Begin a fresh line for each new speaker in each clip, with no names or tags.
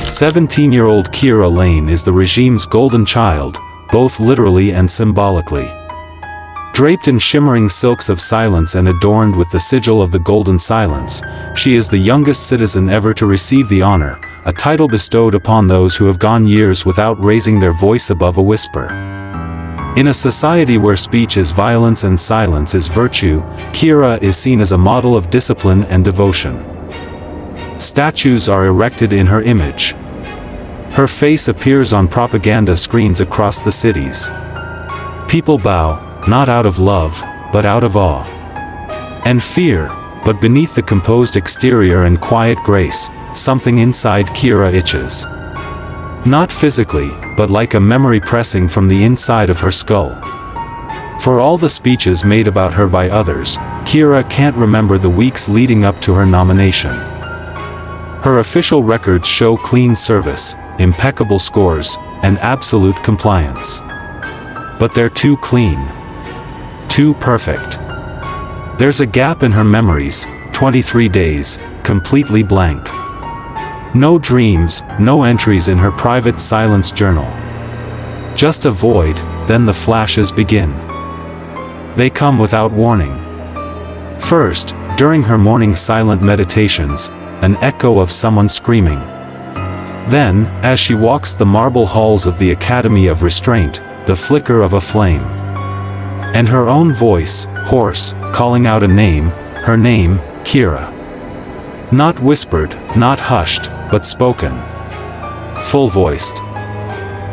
17-year-old Kira Lane is the regime's golden child, both literally and symbolically. Draped in shimmering silks of silence and adorned with the sigil of the golden silence, she is the youngest citizen ever to receive the honor, a title bestowed upon those who have gone years without raising their voice above a whisper. In a society where speech is violence and silence is virtue, Kira is seen as a model of discipline and devotion. Statues are erected in her image. Her face appears on propaganda screens across the cities. People bow, not out of love, but out of awe. And fear, but beneath the composed exterior and quiet grace, something inside Kira itches. Not physically, but like a memory pressing from the inside of her skull. For all the speeches made about her by others, Kira can't remember the weeks leading up to her nomination. Her official records show clean service, impeccable scores, and absolute compliance. But they're too clean. Too perfect. There's a gap in her memories, 23 days, completely blank. No dreams, no entries in her private silence journal. Just a void, then the flashes begin. They come without warning. First, during her morning silent meditations, an echo of someone screaming. Then, as she walks the marble halls of the Academy of Restraint, the flicker of a flame. And her own voice, hoarse, calling out a name, her name, Kira. Not whispered, not hushed, but spoken. Full-voiced.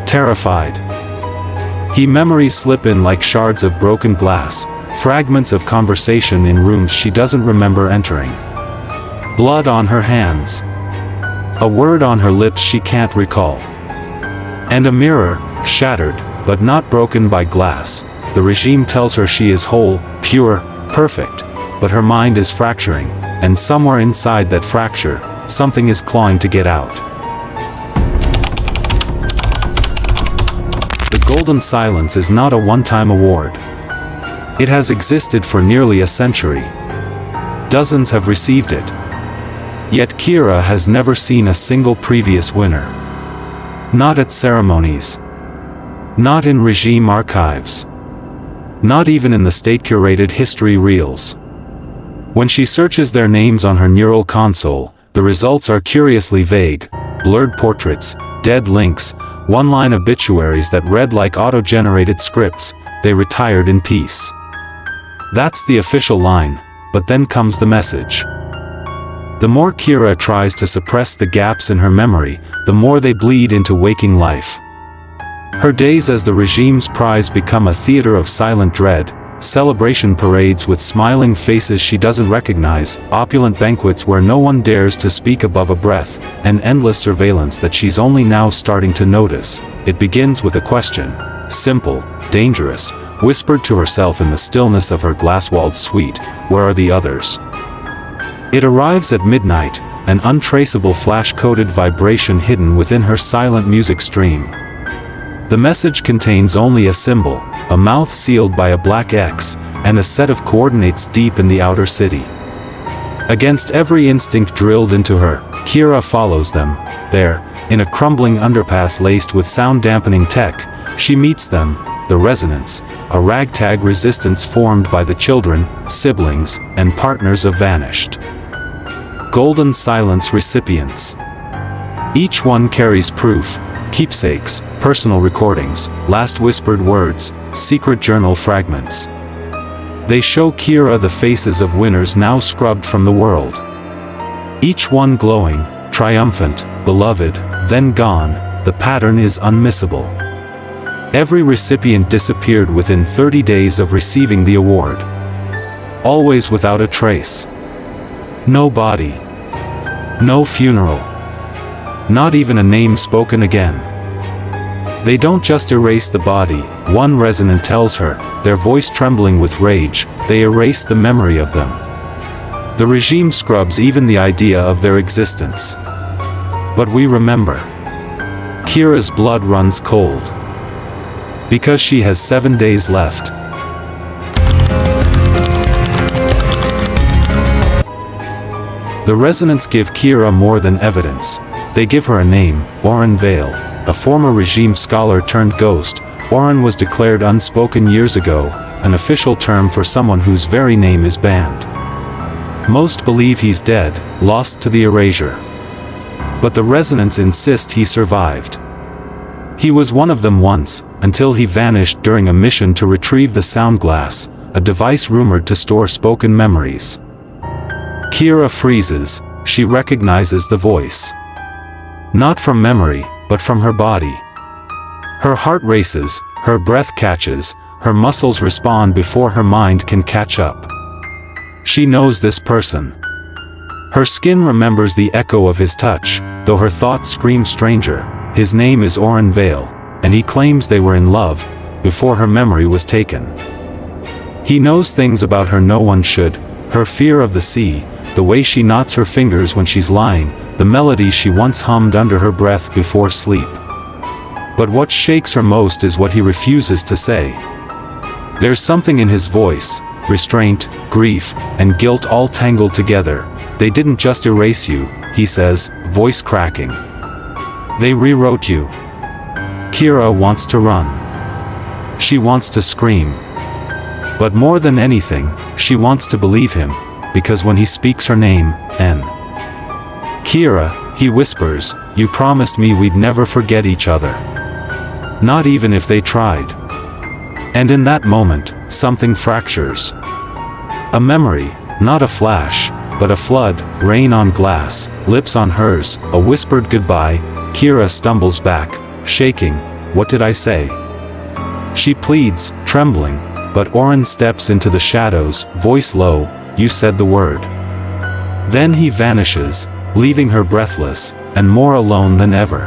Terrified. Memories slip in like shards of broken glass, fragments of conversation in rooms she doesn't remember entering. Blood on her hands. A word on her lips she can't recall. And a mirror, shattered, but not broken by glass. The regime tells her she is whole, pure, perfect, but her mind is fracturing, and somewhere inside that fracture, something is clawing to get out. The Golden Silence is not a one-time award. It has existed for nearly a century. Dozens have received it. Yet Kira has never seen a single previous winner. Not at ceremonies. Not in regime archives. Not even in the state-curated history reels. When she searches their names on her neural console, the results are curiously vague: blurred portraits, dead links, one-line obituaries that read like auto-generated scripts, "They retired in peace." That's the official line, but then comes the message. The more Kira tries to suppress the gaps in her memory, the more they bleed into waking life. Her days as the regime's prize become a theater of silent dread, celebration parades with smiling faces she doesn't recognize, opulent banquets where no one dares to speak above a breath, and endless surveillance that she's only now starting to notice. It begins with a question, simple, dangerous, whispered to herself in the stillness of her glass-walled suite: where are the others? It arrives at midnight, an untraceable flash-coded vibration hidden within her silent music stream. The message contains only a symbol, a mouth sealed by a black X, and a set of coordinates deep in the outer city. Against every instinct drilled into her, Kira follows them. There, in a crumbling underpass laced with sound-dampening tech, she meets them, the resonance, a ragtag resistance formed by the children, siblings, and partners of vanished Golden Silence recipients. Each one carries proof, keepsakes, personal recordings, last whispered words, secret journal fragments. They show Kira the faces of winners now scrubbed from the world. Each one glowing, triumphant, beloved, then gone. The pattern is unmissable. Every recipient disappeared within 30 days of receiving the award. Always without a trace. No body. No funeral. Not even a name spoken again. They don't just erase the body, one resident tells her, their voice trembling with rage, they erase the memory of them. The regime scrubs even the idea of their existence. But we remember. Kira's blood runs cold. Because she has 7 days left. The resonants give Kira more than evidence. They give her a name, Oren Vale, a former regime scholar turned ghost. Oren was declared unspoken years ago, an official term for someone whose very name is banned. Most believe he's dead, lost to the erasure. But the resonance insist he survived. He was one of them once, until he vanished during a mission to retrieve the sound glass, a device rumored to store spoken memories. Kira freezes. She recognizes the voice. Not from memory, but from her body. Her heart races, her breath catches, her muscles respond before her mind can catch up. She knows this person. Her skin remembers the echo of his touch, though her thoughts scream stranger. His name is Oren Vale, and he claims they were in love, before her memory was taken. He knows things about her no one should, her fear of the sea, the way she knots her fingers when she's lying, the melodies she once hummed under her breath before sleep. But what shakes her most is what he refuses to say. There's something in his voice, restraint, grief, and guilt all tangled together. They didn't just erase you, he says, voice cracking. They rewrote you. Kira wants to run. She wants to scream. But more than anything, she wants to believe him, because when he speaks her name, N. Kira, he whispers, you promised me we'd never forget each other. Not even if they tried. And in that moment, something fractures. A memory, not a flash, but a flood, rain on glass, lips on hers, a whispered goodbye. Kira stumbles back, shaking. What did I say? She pleads, trembling, but Oren steps into the shadows, voice low, you said the word. Then he vanishes, leaving her breathless, and more alone than ever.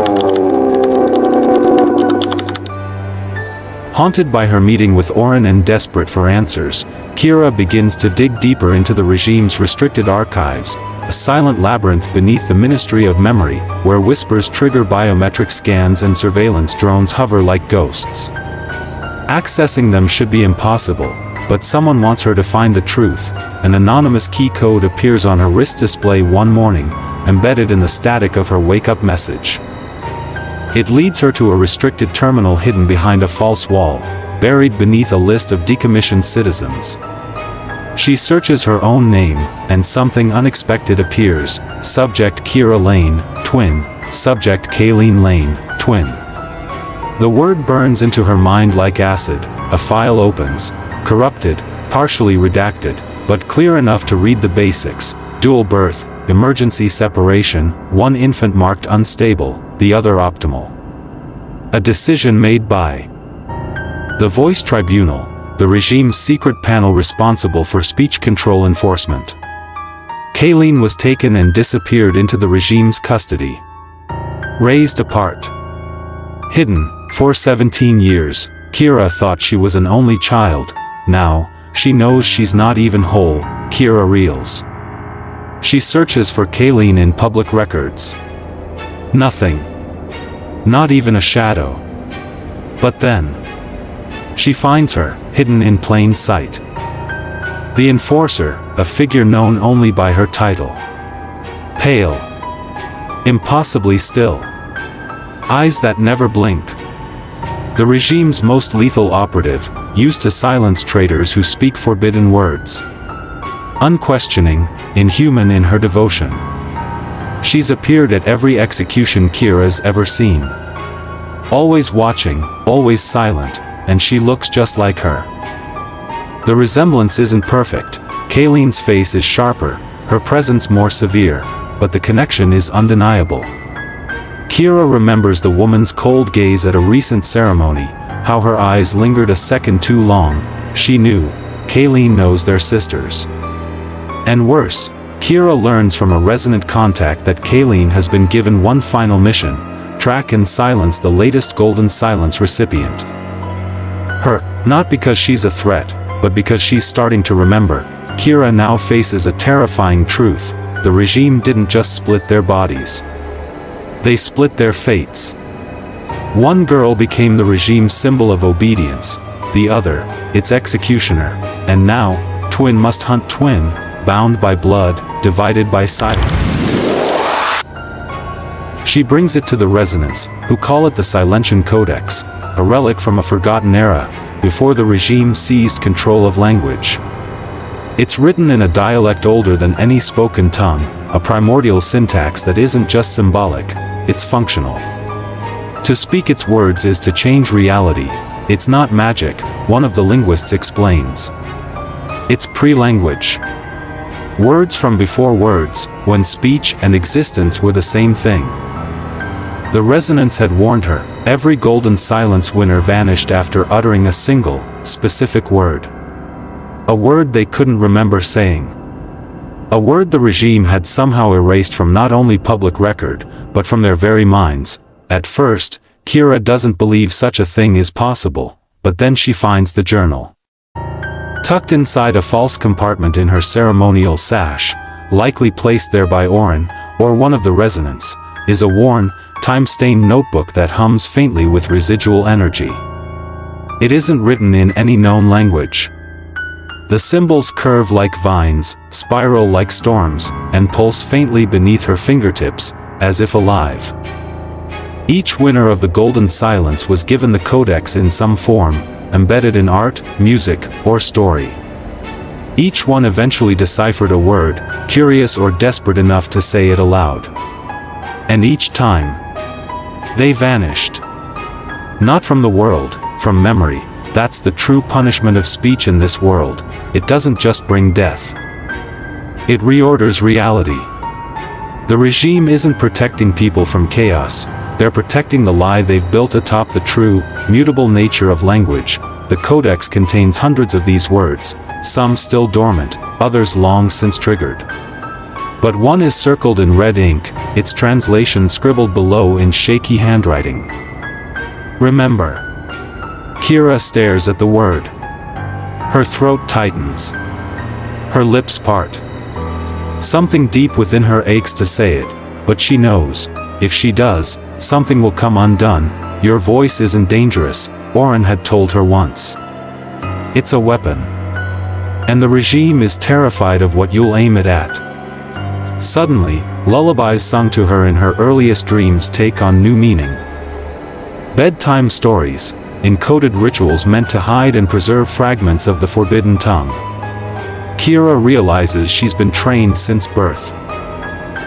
Haunted by her meeting with Oren and desperate for answers, Kira begins to dig deeper into the regime's restricted archives, a silent labyrinth beneath the Ministry of Memory, where whispers trigger biometric scans and surveillance drones hover like ghosts. Accessing them should be impossible, but someone wants her to find the truth. An anonymous key code appears on her wrist display one morning, embedded in the static of her wake-up message. It leads her to a restricted terminal hidden behind a false wall, buried beneath a list of decommissioned citizens. She searches her own name, and something unexpected appears. Subject Kira Lane, twin. Subject Kayleen Lane, twin. The word burns into her mind like acid. A file opens, corrupted, partially redacted, but clear enough to read the basics. Dual birth, emergency separation, one infant marked unstable, the other optimal. A decision made by the Voice Tribunal, the regime's secret panel responsible for speech control enforcement. Kayleen was taken and disappeared into the regime's custody. Raised apart. Hidden, for 17 years, Kira thought she was an only child. Now, she knows she's not even whole. Kira reels. She searches for Kayleen in public records. Nothing. Not even a shadow. But then, she finds her, hidden in plain sight. The Enforcer, a figure known only by her title. Pale. Impossibly still. Eyes that never blink. The regime's most lethal operative, used to silence traitors who speak forbidden words. Unquestioning, inhuman in her devotion. She's appeared at every execution Kira's ever seen. Always watching, always silent, and she looks just like her. The resemblance isn't perfect. Kayleen's face is sharper, her presence more severe, but the connection is undeniable. Kira remembers the woman's cold gaze at a recent ceremony, how her eyes lingered a second too long. She knew. Kayleen knows they're sisters. And worse, Kira learns from a resonant contact that Kayleen has been given one final mission: track and silence the latest Golden Silence recipient. Her, not because she's a threat, but because she's starting to remember. Kira now faces a terrifying truth: the regime didn't just split their bodies. They split their fates. One girl became the regime's symbol of obedience, the other, its executioner, and now, twin must hunt twin, bound by blood, divided by silence. She brings it to the resonance, who call it the Silentian Codex, a relic from a forgotten era, before the regime seized control of language. It's written in a dialect older than any spoken tongue, a primordial syntax that isn't just symbolic, it's functional. To speak its words is to change reality. It's not magic, one of the linguists explains. It's pre-language. Words from before words, when speech and existence were the same thing. The resonance had warned her. Every golden silence winner vanished after uttering a single, specific word. A word they couldn't remember saying. A word the regime had somehow erased from not only public record, but from their very minds. At first, Kira doesn't believe such a thing is possible, but then she finds the journal. Tucked inside a false compartment in her ceremonial sash, likely placed there by Orin, or one of the resonance, is a worn, time-stained notebook that hums faintly with residual energy. It isn't written in any known language. The symbols curve like vines, spiral like storms, and pulse faintly beneath her fingertips, as if alive. Each winner of the Golden Silence was given the codex in some form, embedded in art, music, or story. Each one eventually deciphered a word, curious or desperate enough to say it aloud. And each time, they vanished. Not from the world, from memory. That's the true punishment of speech in this world. It doesn't just bring death. It reorders reality. The regime isn't protecting people from chaos. They're protecting the lie they've built atop the true, mutable nature of language. The codex contains hundreds of these words, some still dormant, others long since triggered. But one is circled in red ink, its translation scribbled below in shaky handwriting. Remember. Kira stares at the word. Her throat tightens. Her lips part. Something deep within her aches to say it, but she knows, if she does, something will come undone. Your voice isn't dangerous, Orin had told her once. It's a weapon. And the regime is terrified of what you'll aim it at. Suddenly, lullabies sung to her in her earliest dreams take on new meaning. Bedtime stories, encoded rituals meant to hide and preserve fragments of the forbidden tongue. Kira realizes she's been trained since birth.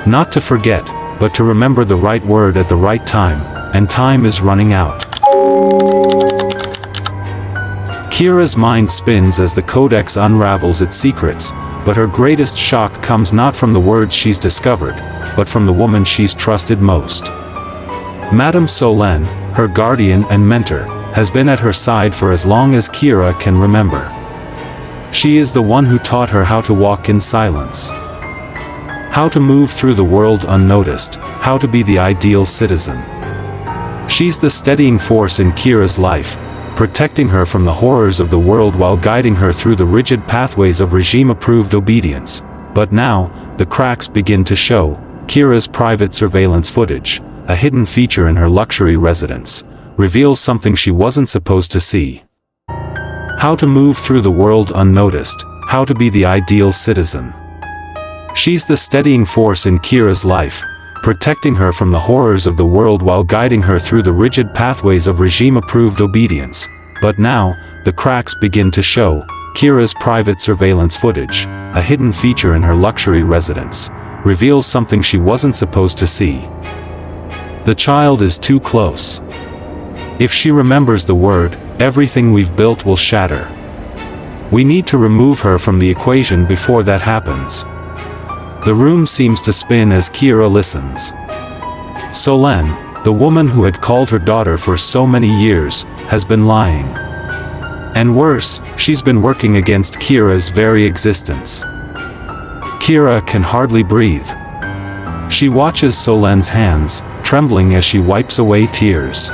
Not to forget, but to remember the right word at the right time, and time is running out. Kira's mind spins as the codex unravels its secrets, but her greatest shock comes not from the words she's discovered, but from the woman she's trusted most. Madame Solène, her guardian and mentor, has been at her side for as long as Kira can remember. She is the one who taught her how to walk in silence. How to move through the world unnoticed, how to be the ideal citizen. She's the steadying force in Kira's life, protecting her from the horrors of the world while guiding her through the rigid pathways of regime-approved obedience. But now, the cracks begin to show. Kira's private surveillance footage, a hidden feature in her luxury residence, reveals something she wasn't supposed to see. How to move through the world unnoticed, how to be the ideal citizen. She's the steadying force in Kira's life, protecting her from the horrors of the world while guiding her through the rigid pathways of regime-approved obedience. But now, the cracks begin to show. Kira's private surveillance footage, a hidden feature in her luxury residence, reveals something she wasn't supposed to see. The child is too close. If she remembers the word, everything we've built will shatter. We need to remove her from the equation before that happens. The room seems to spin as Kira listens. Solène, the woman who had called her daughter for so many years, has been lying. And worse, she's been working against Kira's very existence. Kira can hardly breathe. She watches Solène's hands, trembling as she wipes away tears.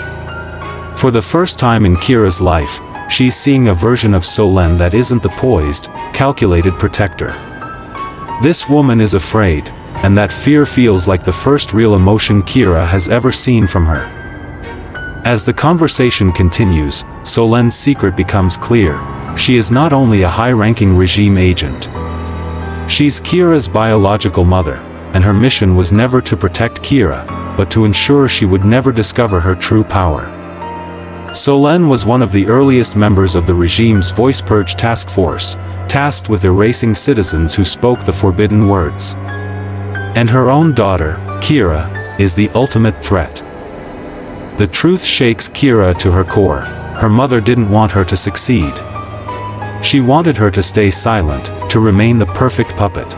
For the first time in Kira's life, she's seeing a version of Solène that isn't the poised, calculated protector. This woman is afraid, and that fear feels like the first real emotion Kira has ever seen from her. As the conversation continues, Solène's secret becomes clear. She is not only a high-ranking regime agent. She's Kira's biological mother, and her mission was never to protect Kira, but to ensure she would never discover her true power. Solen was one of the earliest members of the regime's Voice Purge task force, tasked with erasing citizens who spoke the forbidden words. And her own daughter, Kira, is the ultimate threat. The truth shakes Kira to her core. Her mother didn't want her to succeed. She wanted her to stay silent, to remain the perfect puppet.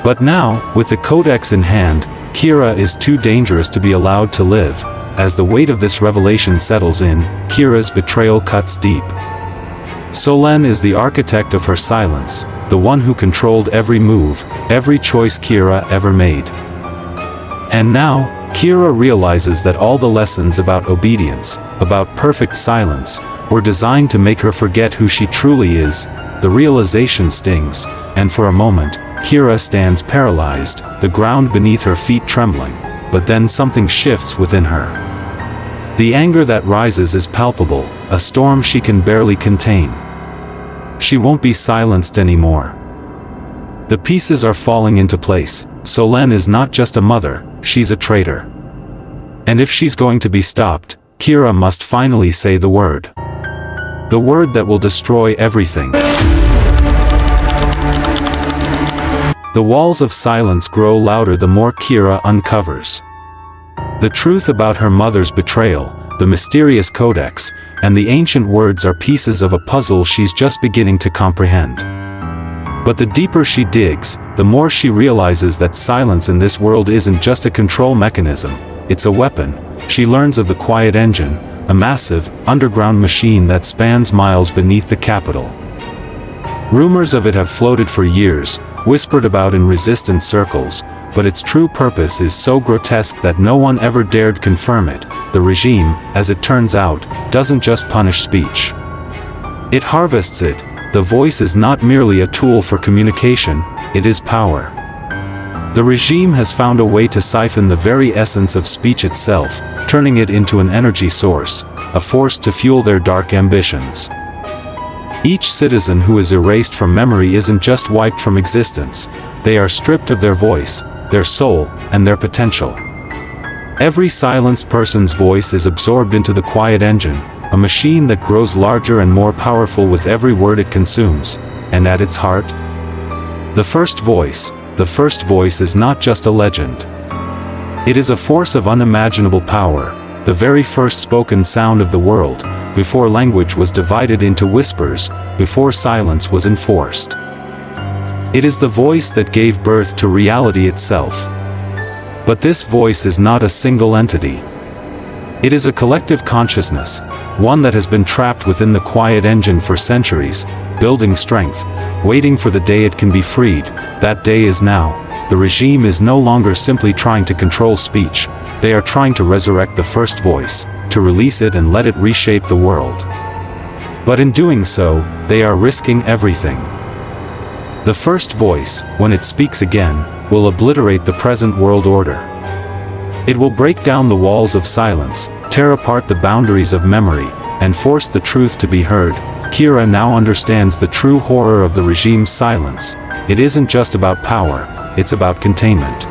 But now, with the codex in hand, Kira is too dangerous to be allowed to live. As the weight of this revelation settles in, Kira's betrayal cuts deep. Solen is the architect of her silence, the one who controlled every move, every choice Kira ever made. And now, Kira realizes that all the lessons about obedience, about perfect silence, were designed to make her forget who she truly is. The realization stings, and for a moment, Kira stands paralyzed, the ground beneath her feet trembling. But then something shifts within her. The anger that rises is palpable, a storm she can barely contain. She won't be silenced anymore. The pieces are falling into place. Solen is not just a mother, she's a traitor. And if she's going to be stopped, Kira must finally say the word. The word that will destroy everything. The walls of silence grow louder the more Kira uncovers the truth about her mother's betrayal. The mysterious codex, and the ancient words are pieces of a puzzle she's just beginning to comprehend. But the deeper she digs, the more she realizes that silence in this world isn't just a control mechanism, it's a weapon. She learns of the quiet engine, a massive, underground machine that spans miles beneath the capital. Rumors of it have floated for years, whispered about in resistance circles, but its true purpose is so grotesque that no one ever dared confirm it. The regime, as it turns out, doesn't just punish speech. It harvests it. The voice is not merely a tool for communication, it is power. The regime has found a way to siphon the very essence of speech itself, turning it into an energy source, a force to fuel their dark ambitions. Each citizen who is erased from memory isn't just wiped from existence, they are stripped of their voice, their soul, and their potential. Every silenced person's voice is absorbed into the quiet engine, a machine that grows larger and more powerful with every word it consumes. And at its heart, the first voice is not just a legend. It is a force of unimaginable power, the very first spoken sound of the world, before language was divided into whispers, before silence was enforced. It is the voice that gave birth to reality itself. But this voice is not a single entity. It is a collective consciousness, one that has been trapped within the quiet engine for centuries, building strength, waiting for the day it can be freed. That day is now. The regime is no longer simply trying to control speech, they are trying to resurrect the first voice, to release it and let it reshape the world. But in doing so, they are risking everything. The first voice, when it speaks again, will obliterate the present world order. It will break down the walls of silence, tear apart the boundaries of memory, and force the truth to be heard. Kira now understands the true horror of the regime's silence. It isn't just about power, it's about containment.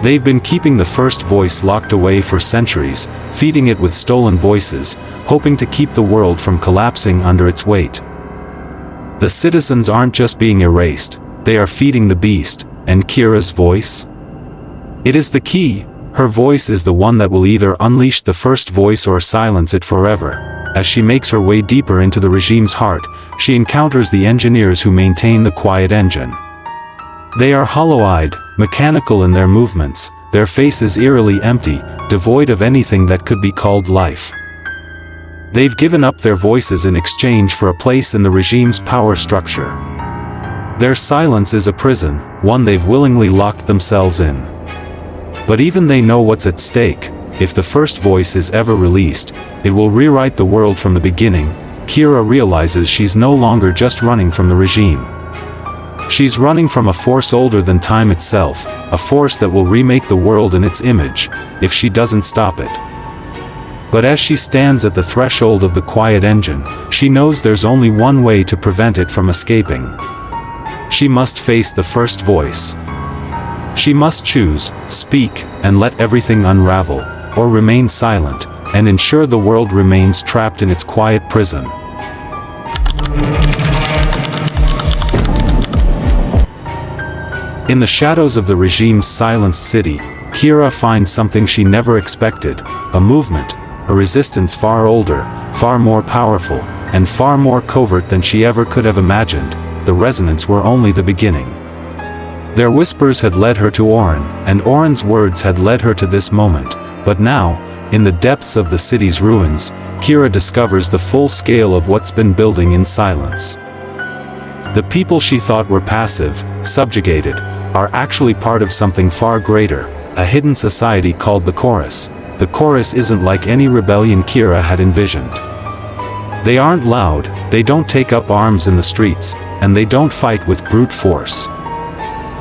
They've been keeping the first voice locked away for centuries, feeding it with stolen voices, hoping to keep the world from collapsing under its weight. The citizens aren't just being erased, they are feeding the beast. And Kira's voice? It is the key. Her voice is the one that will either unleash the first voice or silence it forever. As she makes her way deeper into the regime's heart, she encounters the engineers who maintain the quiet engine. They are hollow-eyed, mechanical in their movements, their faces eerily empty, devoid of anything that could be called life. They've given up their voices in exchange for a place in the regime's power structure. Their silence is a prison, one they've willingly locked themselves in. But even they know what's at stake. If the first voice is ever released, it will rewrite the world from the beginning. Kira realizes she's no longer just running from the regime. She's running from a force older than time itself, a force that will remake the world in its image, if she doesn't stop it. But as she stands at the threshold of the quiet engine, she knows there's only one way to prevent it from escaping. She must face the first voice. She must choose, speak, and let everything unravel, or remain silent, and ensure the world remains trapped in its quiet prison. In the shadows of the regime's silenced city, Kira finds something she never expected, a movement, a resistance far older, far more powerful, and far more covert than she ever could have imagined. The resonance were only the beginning. Their whispers had led her to Oren, and Oren's words had led her to this moment, but now, in the depths of the city's ruins, Kira discovers the full scale of what's been building in silence. The people she thought were passive, subjugated, are actually part of something far greater, a hidden society called the Chorus. The Chorus isn't like any rebellion Kira had envisioned. They aren't loud, they don't take up arms in the streets, and they don't fight with brute force.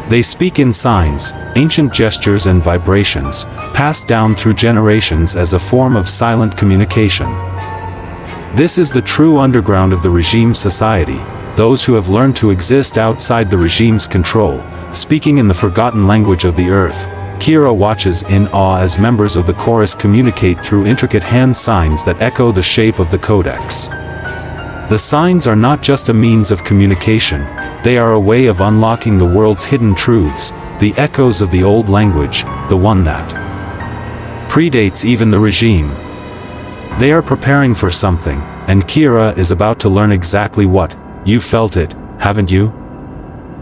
They speak in signs, ancient gestures and vibrations, passed down through generations as a form of silent communication. This is the true underground of the regime's society, those who have learned to exist outside the regime's control, speaking in the forgotten language of the earth. Kira watches in awe as members of the chorus communicate through intricate hand signs that echo the shape of the codex. The signs are not just a means of communication, they are a way of unlocking the world's hidden truths, the echoes of the old language, the one that predates even the regime. They are preparing for something, and Kira is about to learn exactly what. You felt it, haven't you?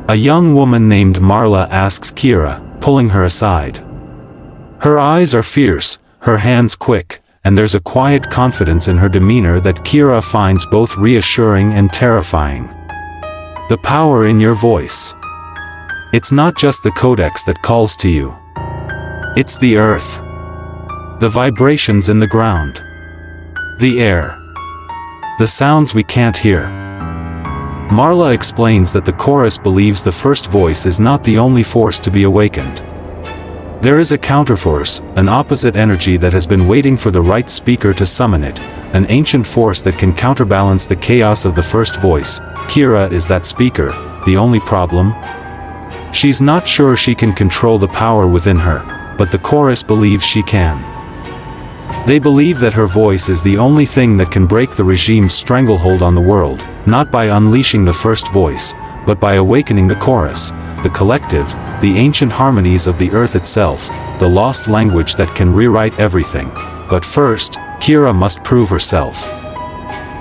A young woman named Marla asks Kira, pulling her aside. Her eyes are fierce, her hands quick, and there's a quiet confidence in her demeanor that Kira finds both reassuring and terrifying. The power in your voice. It's not just the codex that calls to you. It's the earth. The vibrations in the ground. The air. The sounds we can't hear. Marla explains that the chorus believes the first voice is not the only force to be awakened. There is a counterforce, an opposite energy that has been waiting for the right speaker to summon it, an ancient force that can counterbalance the chaos of the first voice. Kira is that speaker. The only problem? She's not sure she can control the power within her, but the chorus believes she can. They believe that her voice is the only thing that can break the regime's stranglehold on the world, not by unleashing the first voice, but by awakening the chorus, the collective, the ancient harmonies of the earth itself, the lost language that can rewrite everything. But first, Kira must prove herself.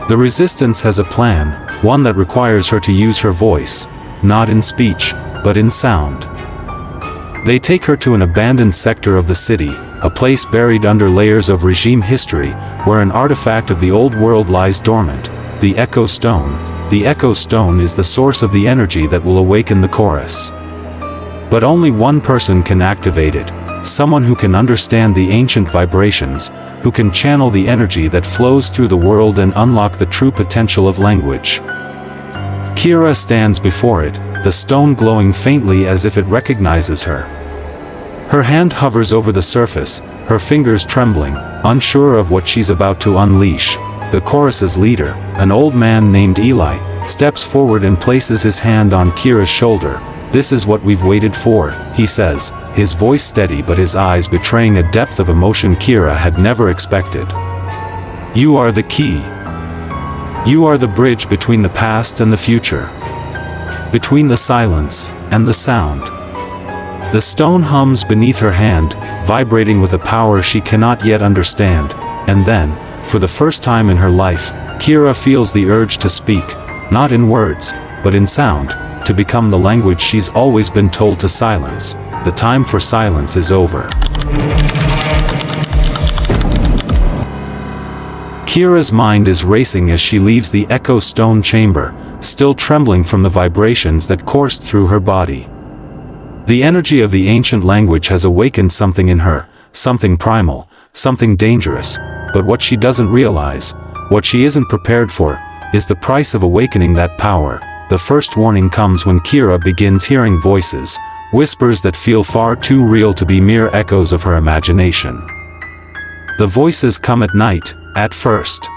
The resistance has a plan, one that requires her to use her voice, not in speech, but in sound. They take her to an abandoned sector of the city, a place buried under layers of regime history, where an artifact of the old world lies dormant, the Echo Stone. The Echo Stone is the source of the energy that will awaken the chorus. But only one person can activate it, someone who can understand the ancient vibrations, who can channel the energy that flows through the world and unlock the true potential of language. Kira stands before it, the stone glowing faintly as if it recognizes her. Her hand hovers over the surface, her fingers trembling, unsure of what she's about to unleash. The chorus's leader, an old man named Eli, steps forward and places his hand on Kira's shoulder. "This is what we've waited for," he says, his voice steady but his eyes betraying a depth of emotion Kira had never expected. "You are the key. You are the bridge between the past and the future. Between the silence and the sound." The stone hums beneath her hand, vibrating with a power she cannot yet understand, and then, for the first time in her life, Kira feels the urge to speak, not in words, but in sound, to become the language she's always been told to silence. The time for silence is over. Kira's mind is racing as she leaves the Echo Stone chamber, still trembling from the vibrations that coursed through her body. The energy of the ancient language has awakened something in her, something primal, something dangerous, but what she doesn't realize, what she isn't prepared for, is the price of awakening that power. The first warning comes when Kira begins hearing voices, whispers that feel far too real to be mere echoes of her imagination. The voices come at night, at first.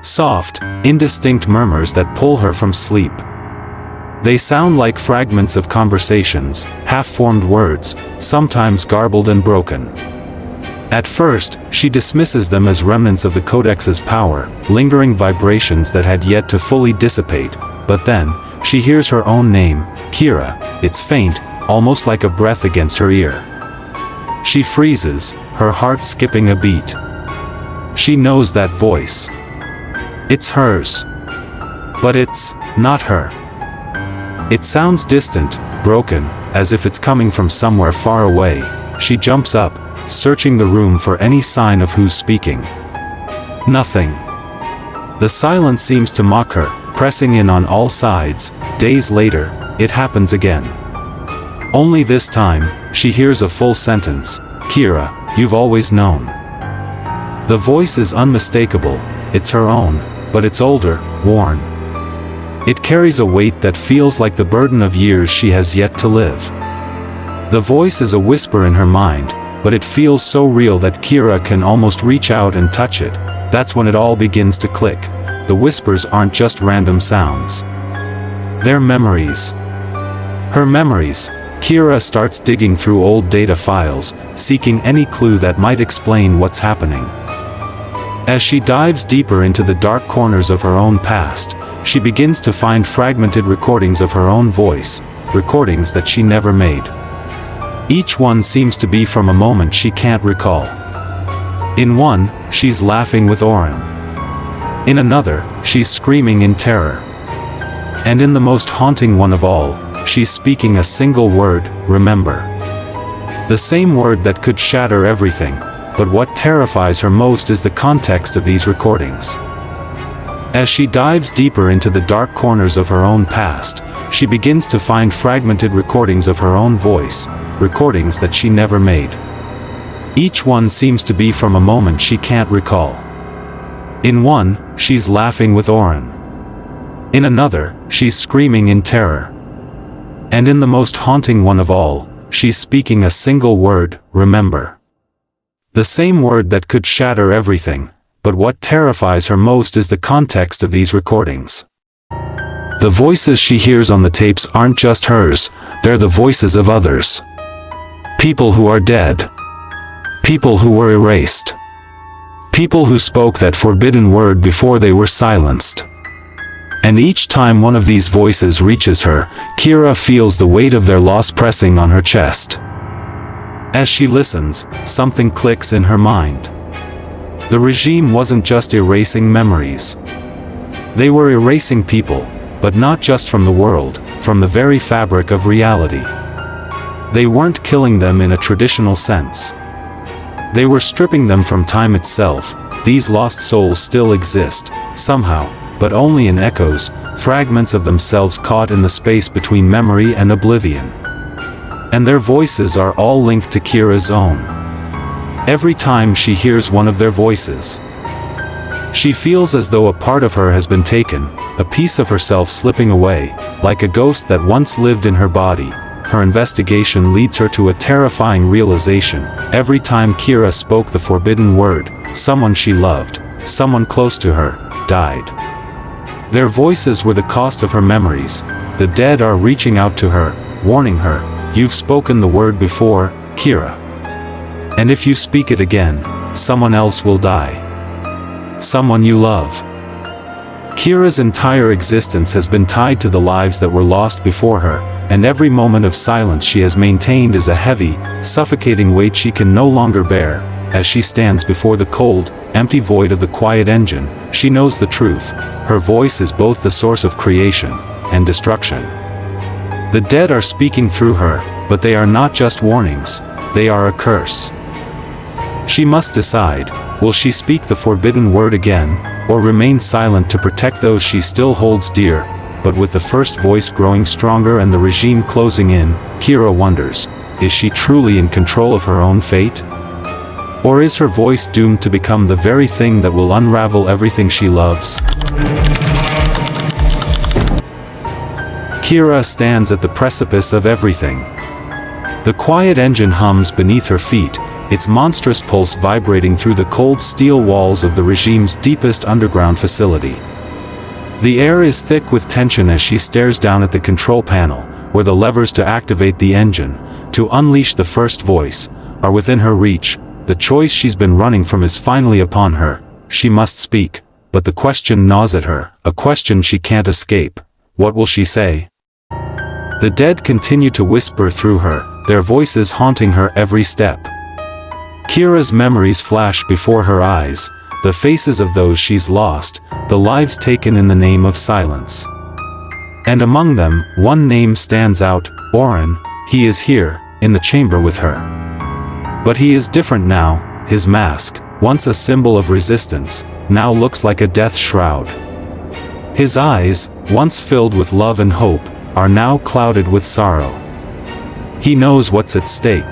Soft, indistinct murmurs that pull her from sleep. They sound like fragments of conversations, half-formed words, sometimes garbled and broken. At first, she dismisses them as remnants of the Codex's power, lingering vibrations that had yet to fully dissipate, but then, she hears her own name, Kira. It's faint, almost like a breath against her ear. She freezes, her heart skipping a beat. She knows that voice. It's hers. But it's not her. It sounds distant, broken, as if it's coming from somewhere far away. She jumps up, searching the room for any sign of who's speaking. Nothing. The silence seems to mock her, pressing in on all sides. Days later, it happens again. Only this time, she hears a full sentence. Kira, you've always known. The voice is unmistakable, it's her own, but it's older, worn. It carries a weight that feels like the burden of years she has yet to live. The voice is a whisper in her mind, but it feels so real that Kira can almost reach out and touch it. That's when it all begins to click. The whispers aren't just random sounds. They're memories. Her memories. Kira starts digging through old data files, seeking any clue that might explain what's happening. As she dives deeper into the dark corners of her own past, she begins to find fragmented recordings of her own voice, recordings that she never made. Each one seems to be from a moment she can't recall. In one, she's laughing with Oren. In another, she's screaming in terror. And in the most haunting one of all, she's speaking a single word, remember. The same word that could shatter everything, but what terrifies her most is the context of these recordings. As she dives deeper into the dark corners of her own past, she begins to find fragmented recordings of her own voice, recordings that she never made. Each one seems to be from a moment she can't recall. In one, she's laughing with Oren. In another, she's screaming in terror. And in the most haunting one of all, she's speaking a single word, remember. The same word that could shatter everything, but what terrifies her most is the context of these recordings. The voices she hears on the tapes aren't just hers, they're the voices of others. People who are dead. People who were erased. People who spoke that forbidden word before they were silenced. And each time one of these voices reaches her, Kira feels the weight of their loss pressing on her chest. As she listens, something clicks in her mind. The regime wasn't just erasing memories. They were erasing people, but not just from the world, from the very fabric of reality. They weren't killing them in a traditional sense. They were stripping them from time itself. These lost souls still exist, somehow, but only in echoes, fragments of themselves caught in the space between memory and oblivion. And their voices are all linked to Kira's own. Every time she hears one of their voices, she feels as though a part of her has been taken, a piece of herself slipping away, like a ghost that once lived in her body. Her investigation leads her to a terrifying realization. Every time Kira spoke the forbidden word, someone she loved, someone close to her, died. Their voices were the cost of her memories. The dead are reaching out to her, warning her, "You've spoken the word before, Kira. And if you speak it again, someone else will die. Someone you love." Kira's entire existence has been tied to the lives that were lost before her, and every moment of silence she has maintained is a heavy, suffocating weight she can no longer bear. As she stands before the cold, empty void of the quiet engine, she knows the truth. Her voice is both the source of creation and destruction. The dead are speaking through her, but they are not just warnings, they are a curse. She must decide, will she speak the forbidden word again, or remain silent to protect those she still holds dear? But with the first voice growing stronger and the regime closing in, Kira wonders, is she truly in control of her own fate? Or is her voice doomed to become the very thing that will unravel everything she loves? Kira stands at the precipice of everything. The quiet engine hums beneath her feet, its monstrous pulse vibrating through the cold steel walls of the regime's deepest underground facility. The air is thick with tension as she stares down at the control panel, where the levers to activate the engine, to unleash the first voice, are within her reach. The choice she's been running from is finally upon her. She must speak, but the question gnaws at her, a question she can't escape. What will she say? The dead continue to whisper through her, their voices haunting her every step. Kira's memories flash before her eyes, the faces of those she's lost, the lives taken in the name of silence. And among them, one name stands out, Oren. He is here, in the chamber with her. But he is different now. His mask, once a symbol of resistance, now looks like a death shroud. His eyes, once filled with love and hope, are now clouded with sorrow. He knows what's at stake.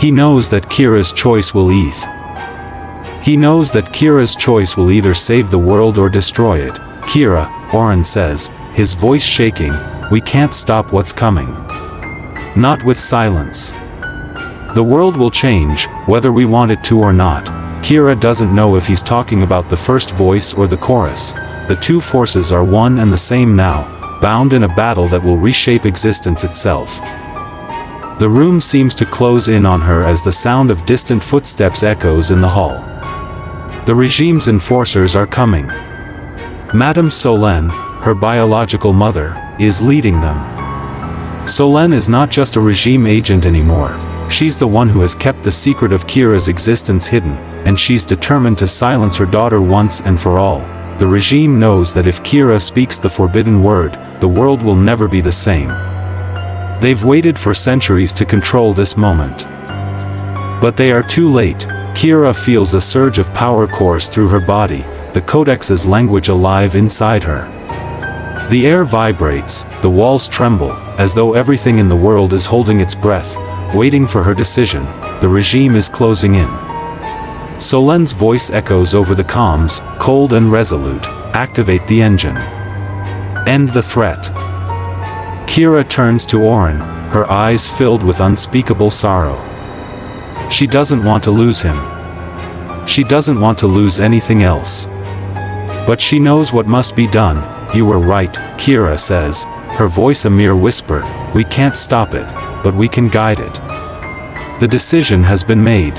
He knows that Kira's choice will He knows that Kira's choice will either save the world or destroy it. Kira, Oren says, his voice shaking, we can't stop what's coming. Not with silence. The world will change, whether we want it to or not. Kira doesn't know if he's talking about the first voice or the chorus. The two forces are one and the same now, bound in a battle that will reshape existence itself. The room seems to close in on her as the sound of distant footsteps echoes in the hall. The regime's enforcers are coming. Madame Solène, her biological mother, is leading them. Solène is not just a regime agent anymore. She's the one who has kept the secret of Kira's existence hidden, and she's determined to silence her daughter once and for all. The regime knows that if Kira speaks the forbidden word, the world will never be the same. They've waited for centuries to control this moment. But they are too late. Kira feels a surge of power course through her body, the Codex's language alive inside her. The air vibrates, the walls tremble, as though everything in the world is holding its breath, waiting for her decision. The regime is closing in. Solène's voice echoes over the comms, cold and resolute. Activate the engine. End the threat. Kira turns to Oren, her eyes filled with unspeakable sorrow. She doesn't want to lose him. She doesn't want to lose anything else. But she knows what must be done. You were right, Kira says, her voice a mere whisper. We can't stop it, but we can guide it. The decision has been made.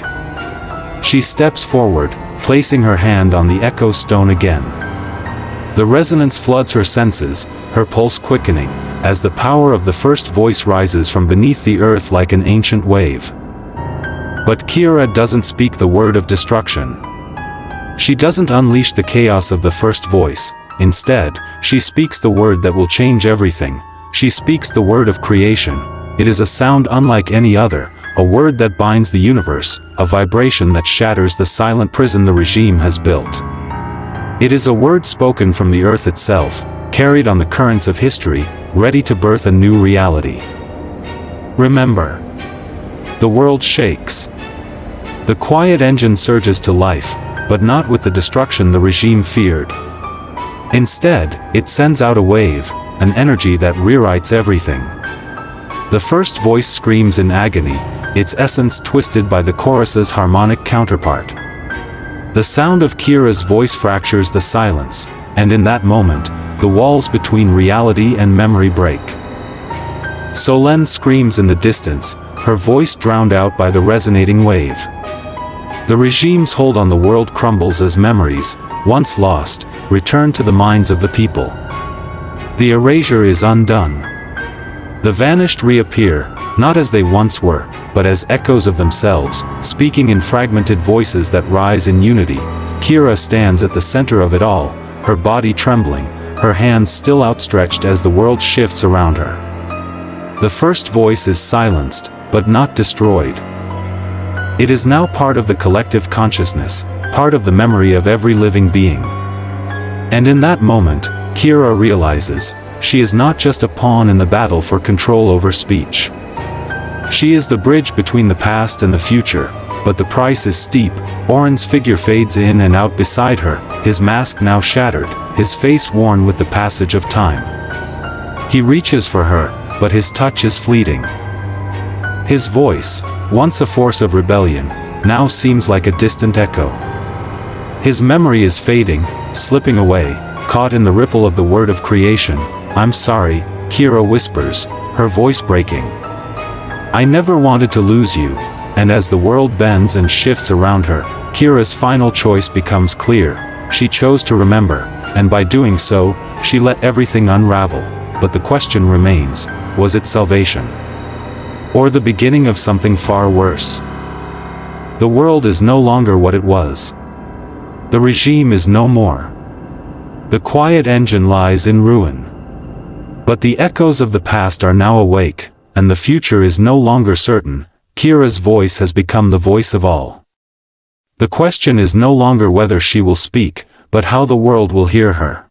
She steps forward, placing her hand on the echo stone again. The resonance floods her senses, her pulse quickening, as the power of the first voice rises from beneath the earth like an ancient wave. But Kira doesn't speak the word of destruction. She doesn't unleash the chaos of the first voice. Instead, she speaks the word that will change everything. She speaks the word of creation. It is a sound unlike any other, a word that binds the universe, a vibration that shatters the silent prison the regime has built. It is a word spoken from the earth itself, carried on the currents of history, ready to birth a new reality. Remember. The world shakes. The quiet engine surges to life, but not with the destruction the regime feared. Instead, it sends out a wave, an energy that rewrites everything. The first voice screams in agony, its essence twisted by the chorus's harmonic counterpart. The sound of Kira's voice fractures the silence, and in that moment, the walls between reality and memory break. Solène screams in the distance, her voice drowned out by the resonating wave. The regime's hold on the world crumbles as memories, once lost, return to the minds of the people. The erasure is undone. The vanished reappear, not as they once were, but as echoes of themselves, speaking in fragmented voices that rise in unity. Kira stands at the center of it all, her body trembling, her hands still outstretched as the world shifts around her. The first voice is silenced, but not destroyed. It is now part of the collective consciousness, part of the memory of every living being. And in that moment, Kira realizes, she is not just a pawn in the battle for control over speech. She is the bridge between the past and the future, but the price is steep. Oren's figure fades in and out beside her, his mask now shattered, his face worn with the passage of time. He reaches for her, but his touch is fleeting. His voice, once a force of rebellion, now seems like a distant echo. His memory is fading, slipping away, caught in the ripple of the word of creation. "I'm sorry," Kira whispers, her voice breaking. "I never wanted to lose you." And as the world bends and shifts around her, Kira's final choice becomes clear. She chose to remember, and by doing so, she let everything unravel. But the question remains, was it salvation? Or the beginning of something far worse? The world is no longer what it was. The regime is no more. The quiet engine lies in ruin. But the echoes of the past are now awake, and the future is no longer certain. Kira's voice has become the voice of all. The question is no longer whether she will speak, but how the world will hear her.